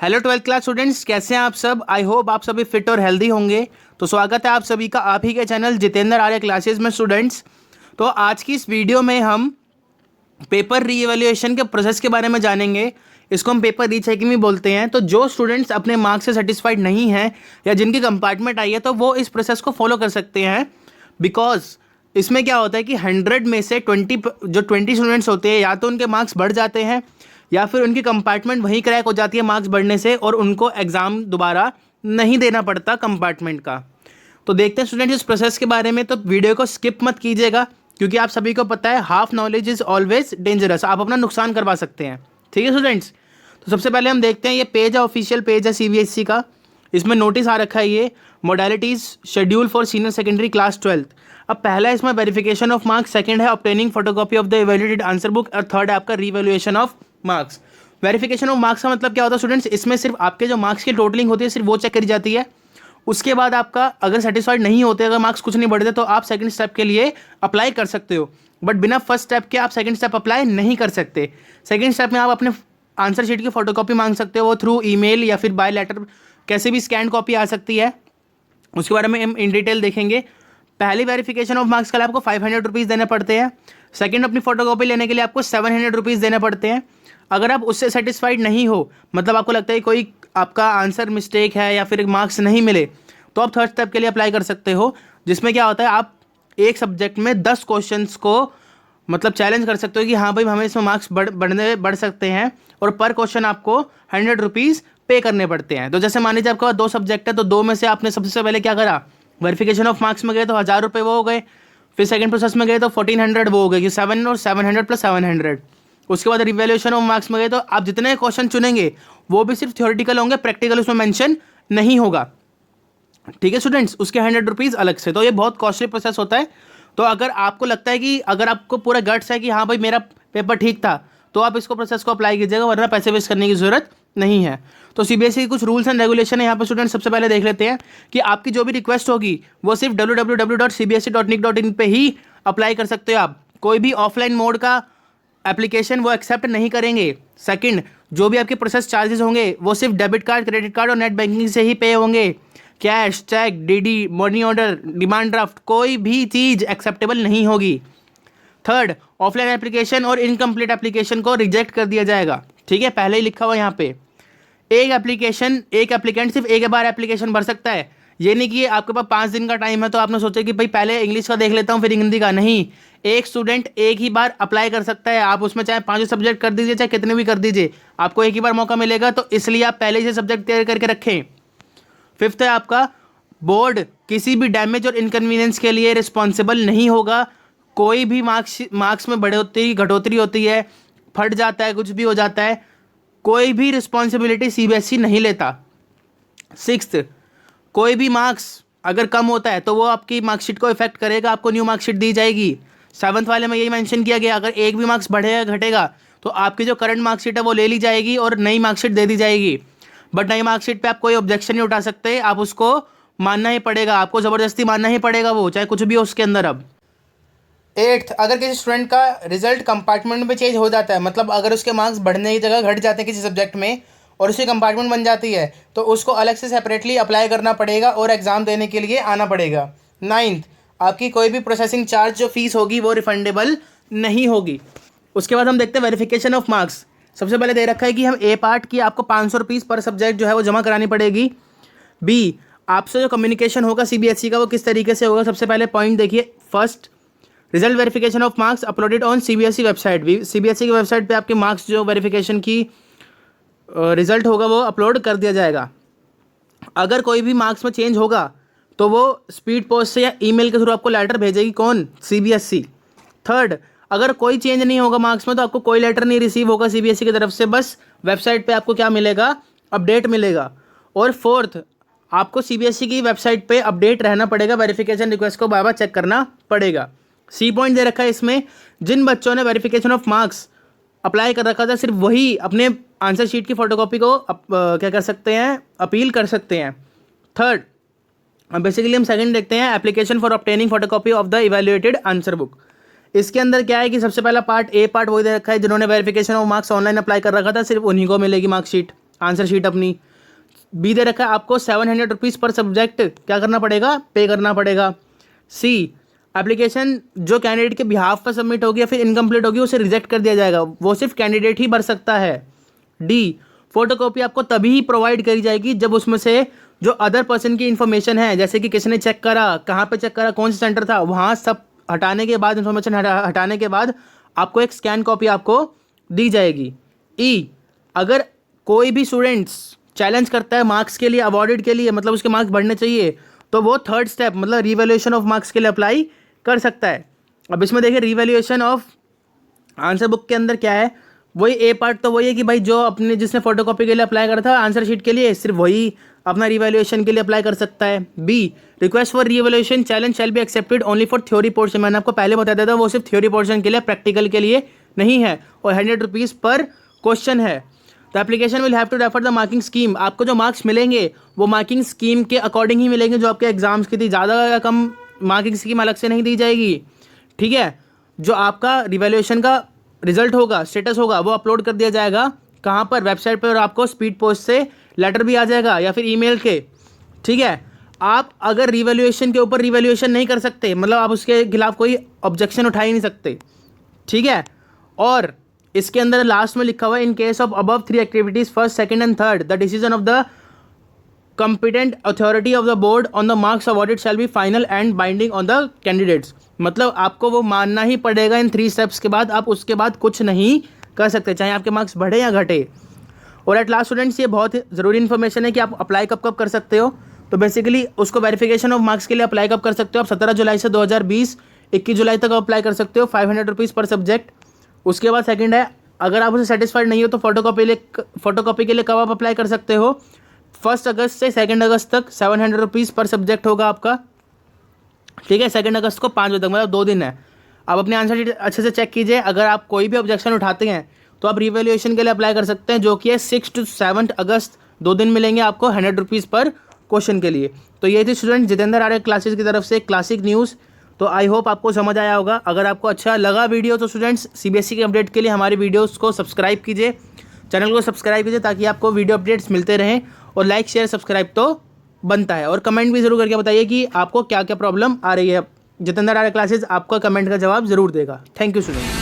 Hello 12th class students, कैसे हैं आप सब। आई होप आप सभी फिट और हेल्दी होंगे। तो स्वागत है आप सभी का आप ही के चैनल जितेंद्र आर्य क्लासेस में स्टूडेंट्स। तो आज की इस वीडियो में हम पेपर रीएवैल्यूएशन के प्रोसेस के बारे में जानेंगे। इसको हम पेपर रीचेकिंग भी बोलते हैं। तो जो स्टूडेंट्स अपने मार्क्स से सेटिस्फाइड नहीं हैं या जिनकी कंपार्टमेंट आई है तो वो इस प्रोसेस को फॉलो कर सकते हैं। बिकॉज इसमें क्या होता है कि 100 में से 20 स्टूडेंट्स होते हैं या तो उनके मार्क्स बढ़ जाते हैं या फिर उनकी कंपार्टमेंट वहीं क्रैक हो जाती है मार्क्स बढ़ने से और उनको एग्ज़ाम दोबारा नहीं देना पड़ता कंपार्टमेंट का। तो देखते हैं स्टूडेंट इस प्रोसेस के बारे में। तो वीडियो को स्किप मत कीजिएगा क्योंकि आप सभी को पता है half knowledge is always dangerous. आप अपना नुकसान करवा सकते हैं। ठीक है स्टूडेंट्स। तो सबसे पहले हम देखते हैं ये पेज है, ऑफिशियल पेज है सीबीएसई का। इसमें नोटिस आ रखा है ये modalities schedule for senior secondary class 12th। अब पहला इसमें वेरिफिकेशन ऑफ मार्क्स, सेकंड है obtaining photocopy of the evaluated answer book और थर्ड है आपका revaluation of marks. Verification of marks का मतलब क्या होता है स्टूडेंट्स, इसमें सिर्फ आपके जो मार्क्स की टोटलिंग होती है सिर्फ वो चेक करी जाती है। उसके बाद आपका अगर सेटिस्फाइड नहीं होते, अगर मार्क्स कुछ नहीं बढ़ते तो आप सेकंड स्टेप के लिए अप्लाई कर सकते हो। बट बिना फर्स्ट स्टेप के आप सेकंड स्टेप अप्लाई नहीं कर सकते। सेकंड स्टेप में आप अपने आंसर शीट की फोटोकॉपी मांग सकते हो, वो थ्रू ईमेल या फिर बाय लेटर कैसे भी स्कैन कॉपी आ सकती है। उसके बारे में हम इन डिटेल देखेंगे। पहली वेरिफिकेशन ऑफ मार्क्स के लिए आपको 500 रुपीज़ देने पड़ते हैं। सेकंड अपनी फोटोकॉपी लेने के लिए आपको 700 रुपीज़ देने पड़ते हैं। अगर आप उससे सेटिस्फाइड नहीं हो, मतलब आपको लगता है कोई आपका आंसर मिस्टेक है या फिर मार्क्स नहीं मिले, तो आप थर्ड स्टेप के लिए अप्लाई कर सकते हो, जिसमें क्या होता है आप एक सब्जेक्ट में 10 क्वेश्चंस को मतलब चैलेंज कर सकते हो कि हाँ भाई हमें इसमें मार्क्स बढ़ सकते हैं और पर क्वेश्चन आपको 100 रुपीज़ पे करने पड़ते हैं। तो जैसे मान लीजिए आपके पास 2 सब्जेक्ट है तो 2 में से आपने सबसे पहले क्या करा, वेरिफिकेशन ऑफ मार्क्स में गए तो 1000 रुपये वो हो गए। फिर सेकंड प्रोसेस में गए तो 1400 वो हो गए कि 7 और 700 प्लस 700। उसके बाद रिवैल्यूएशन ऑफ मार्क्स में गए तो आप जितने क्वेश्चन चुनेंगे वो भी सिर्फ थ्योरेटिकल होंगे, प्रैक्टिकल उसमें मेंशन नहीं होगा। ठीक है स्टूडेंट्स, उसके 100 रुपीज़ अलग से। तो ये बहुत कॉस्टली प्रोसेस होता है। तो अगर आपको लगता है कि अगर आपको पूरा गट्स है कि हाँ भाई मेरा पेपर ठीक था, तो आप इसको प्रोसेस को अप्लाई कीजिएगा, वरना पैसे वेस्ट करने की जरूरत नहीं है। तो सीबीएसई के कुछ रूल्स एंड रेगुलेशन है यहाँ पर स्टूडेंट। सबसे पहले देख लेते हैं कि आपकी जो भी रिक्वेस्ट होगी वो सिर्फ www.cbse.nic.in पे ही अप्लाई कर सकते हो आप। कोई भी ऑफलाइन मोड का एप्लीकेशन वो एक्सेप्ट नहीं करेंगे। सेकंड, जो भी आपके प्रोसेस चार्जेस होंगे वो सिर्फ डेबिट कार्ड, क्रेडिट कार्ड और नेट बैंकिंग से ही पे होंगे। Cash, cheque, DD, money order, demand draft कोई भी चीज़ एक्सेप्टेबल नहीं होगी। थर्ड, ऑफलाइन एप्लीकेशन और इनकम्प्लीट एप्लीकेशन को रिजेक्ट कर दिया जाएगा। ठीक है, पहले ही लिखा हुआ यहाँ पे। एक एप्लीकेंट सिर्फ एक बार एप्लीकेशन भर सकता है। ये नहीं कि आपके पास 5 दिन का टाइम है तो आपने सोचा कि भाई पहले इंग्लिश का देख लेता हूँ फिर हिंदी का। नहीं, एक स्टूडेंट एक ही बार अप्लाई कर सकता है। आप उसमें चाहे 5 सब्जेक्ट कर दीजिए चाहे कितने भी कर दीजिए, आपको एक ही बार मौका मिलेगा। तो इसलिए आप पहले से सब्जेक्ट तैयार करके रखें। फिफ्थ है आपका बोर्ड किसी भी डैमेज और इनकन्वीनियंस के लिए रिस्पॉन्सिबल नहीं होगा। कोई भी मार्क्स में बढ़ोतरी घटोतरी होती है, फट जाता है, कुछ भी हो जाता है, कोई भी रिस्पॉन्सिबिलिटी सीबीएसई नहीं लेता। सिक्स्थ, कोई भी मार्क्स अगर कम होता है तो वो आपकी मार्कशीट को इफेक्ट करेगा, आपको न्यू मार्कशीट दी जाएगी। 7th वाले में यही मेंशन किया गया, अगर एक भी मार्क्स बढ़ेगा घटेगा तो आपकी जो करंट मार्कशीट है वो ले ली जाएगी और नई मार्कशीट दे दी जाएगी। बट नई मार्कशीट पे आप कोई ऑब्जेक्शन नहीं उठा सकते, आप उसको मानना ही पड़ेगा, आपको ज़बरदस्ती मानना ही पड़ेगा, वो चाहे कुछ भी हो उसके अंदर। अब 8th, अगर किसी स्टूडेंट का रिजल्ट कंपार्टमेंट में चेंज हो जाता है, मतलब अगर उसके मार्क्स बढ़ने की जगह घट जाते हैं किसी सब्जेक्ट में और उसकी कंपार्टमेंट बन जाती है, तो उसको अलग से सेपरेटली अप्लाई करना पड़ेगा और एग्ज़ाम देने के लिए आना पड़ेगा। 9th, आपकी कोई भी प्रोसेसिंग चार्ज जो फीस होगी वो रिफंडेबल नहीं होगी। उसके बाद हम देखते हैं वेरिफिकेशन ऑफ मार्क्स। सबसे पहले दे रखा है कि हम ए पार्ट की आपको 500 रुपीज़ पर सब्जेक्ट जो है वो जमा करानी पड़ेगी। बी, आपसे जो कम्युनिकेशन होगा सीबीएसई का वो किस तरीके से होगा। सबसे पहले पॉइंट देखिए, first, result verification of marks uploaded on CBSE website. CBSE की वेबसाइट पे आपके मार्क्स जो वेरिफिकेशन की रिजल्ट होगा वो अपलोड कर दिया जाएगा। अगर कोई भी मार्क्स में चेंज होगा तो वो स्पीड पोस्ट से या ईमेल के थ्रू आपको लेटर भेजेगी, कौन, सीबीएसई। थर्ड, अगर कोई चेंज नहीं होगा मार्क्स में तो आपको कोई लेटर नहीं रिसीव होगा सीबीएसई की तरफ से, बस वेबसाइट पे आपको क्या मिलेगा, अपडेट मिलेगा। और फोर्थ, आपको सीबीएसई की वेबसाइट पे अपडेट रहना पड़ेगा, वेरिफिकेशन रिक्वेस्ट को बार बार चेक करना पड़ेगा। सी पॉइंट दे रखा है इसमें, जिन बच्चों ने वेरिफिकेशन ऑफ मार्क्स अप्लाई कर रखा था सिर्फ वही अपने आंसर शीट की फोटोकॉपी को क्या कर सकते हैं, अपील कर सकते हैं। थर्ड, बेसिकली हम सेकंड देखते हैं, application for obtaining photocopy of the evaluated answer book. इसके अंदर क्या है कि सबसे पहला पार्ट, ए पार्ट वही दे रखा है जिन्होंने verification of marks online apply कर रखा था सिर्फ उन्हीं को मिलेगी मार्कशीट। आंसर शीट अपनी। बी दे रखा है आपको 700 रुपीज़ पर सब्जेक्ट क्या करना पड़ेगा, पे करना पड़ेगा। सी एप्लीकेशन जो कैंडिडेट के बिहाफ पर सबमिट होगी या फिर इनकम्प्लीट होगी उसे रिजेक्ट कर दिया जाएगा, वो सिर्फ कैंडिडेट ही भर सकता है। डी फोटोकॉपी आपको तभी ही प्रोवाइड करी जाएगी जब उसमें से जो अदर पर्सन की इन्फॉर्मेशन है, जैसे कि किसने चेक करा, कहाँ पे चेक करा, कौन सा सेंटर था, वहाँ सब हटाने के बाद, इन्फॉर्मेशन हटाने के बाद आपको एक स्कैन कॉपी आपको दी जाएगी। ई अगर कोई भी स्टूडेंट्स चैलेंज करता है मार्क्स के लिए, अवॉर्डेड के लिए, मतलब उसके मार्क्स बढ़ने चाहिए, तो वो थर्ड स्टेप मतलब रिवैल्यूएशन ऑफ मार्क्स के लिए अप्लाई कर सकता है। अब इसमें देखिए रिवैल्यूएशन ऑफ आंसर बुक के अंदर क्या है, वही ए पार्ट तो वही है कि भाई जो अपने जिसने फोटोकॉपी के लिए अप्लाई करा था आंसर शीट के लिए, सिर्फ वही अपना रिवैल्यूएशन के लिए अप्लाई कर सकता है। B request for revaluation challenge shall be accepted only for theory portion, मैंने आपको पहले बता दिया था वो सिर्फ थ्योरी पोर्शन के लिए, प्रैक्टिकल के लिए नहीं है, और 100 रुपीज़ पर क्वेश्चन है। तो application will have to refer the marking scheme, आपको जो मार्क्स मिलेंगे वो मार्किंग स्कीम के अकॉर्डिंग ही मिलेंगे जो आपके एग्जाम्स की थी, ज़्यादा या कम मार्किंग स्कीम अलग से नहीं दी जाएगी। ठीक है, जो आपका रिवैल्यूएशन का रिजल्ट होगा, स्टेटस होगा, वो अपलोड कर दिया जाएगा कहाँ पर, वेबसाइट पर, और आपको स्पीड पोस्ट से लेटर भी आ जाएगा या फिर ईमेल के। ठीक है, आप अगर रिवैल्यूएशन के ऊपर रिवैल्यूएशन नहीं कर सकते, मतलब आप उसके खिलाफ कोई ऑब्जेक्शन उठा ही नहीं सकते। ठीक है, और इसके अंदर लास्ट में लिखा हुआ है in case of above 3 activities first second and third the decision of the competent authority of the board on the marks awarded shall be final and binding on the candidates, मतलब आपको वो मानना ही पड़ेगा इन 3 steps के बाद, आप उसके बाद कुछ नहीं कर सकते, चाहे आपके मार्क्स बढ़े या घटे। और एट लास्ट स्टूडेंट्स ये बहुत ज़रूरी इन्फॉर्मेशन है कि आप अप्लाई कब कब कर सकते हो। तो बेसिकली उसको वेरिफिकेशन ऑफ मार्क्स के लिए अप्लाई कब कर सकते हो आप, 17 जुलाई से 2020 21 जुलाई तक अप्लाई कर सकते हो, 500 रुपीज़ पर सब्जेक्ट। उसके बाद सेकंड है, अगर आप उसे सेटिस्फाइड नहीं हो तो फोटोकॉपी के लिए कब आप अप्लाई कर सकते हो, 1 अगस्त से 2 अगस्त तक 700 रुपीज़ पर सब्जेक्ट होगा आपका। ठीक है, 2 अगस्त को 5 बजे तक, मतलब 2 दिन है। आप अपने आंसर शीट अच्छे से चेक कीजिए, अगर आप कोई भी ऑब्जेक्शन उठाते हैं तो आप रिवैल्यूएशन के लिए अप्लाई कर सकते हैं, जो कि है 6 to 7 अगस्त, 2 दिन मिलेंगे आपको 100 रुपीज़ पर क्वेश्चन के लिए। तो ये थी स्टूडेंट जितेंद्र आर्य क्लासेस की तरफ से क्लासिक न्यूज़। तो आई होप आपको समझ आया होगा। अगर आपको अच्छा लगा वीडियो तो स्टूडेंट्स सीबीएसई के अपडेट के लिए हमारी वीडियोज़ को सब्सक्राइब कीजिए, चैनल को सब्सक्राइब कीजिए ताकि आपको वीडियो अपडेट्स मिलते रहें, और लाइक शेयर सब्सक्राइब तो बनता है। और कमेंट भी ज़रूर करके बताइए कि आपको क्या क्या प्रॉब्लम आ रही है। जितेंद्र आर्य क्लासेस आपका कमेंट का जवाब ज़रूर देगा। Thank you student.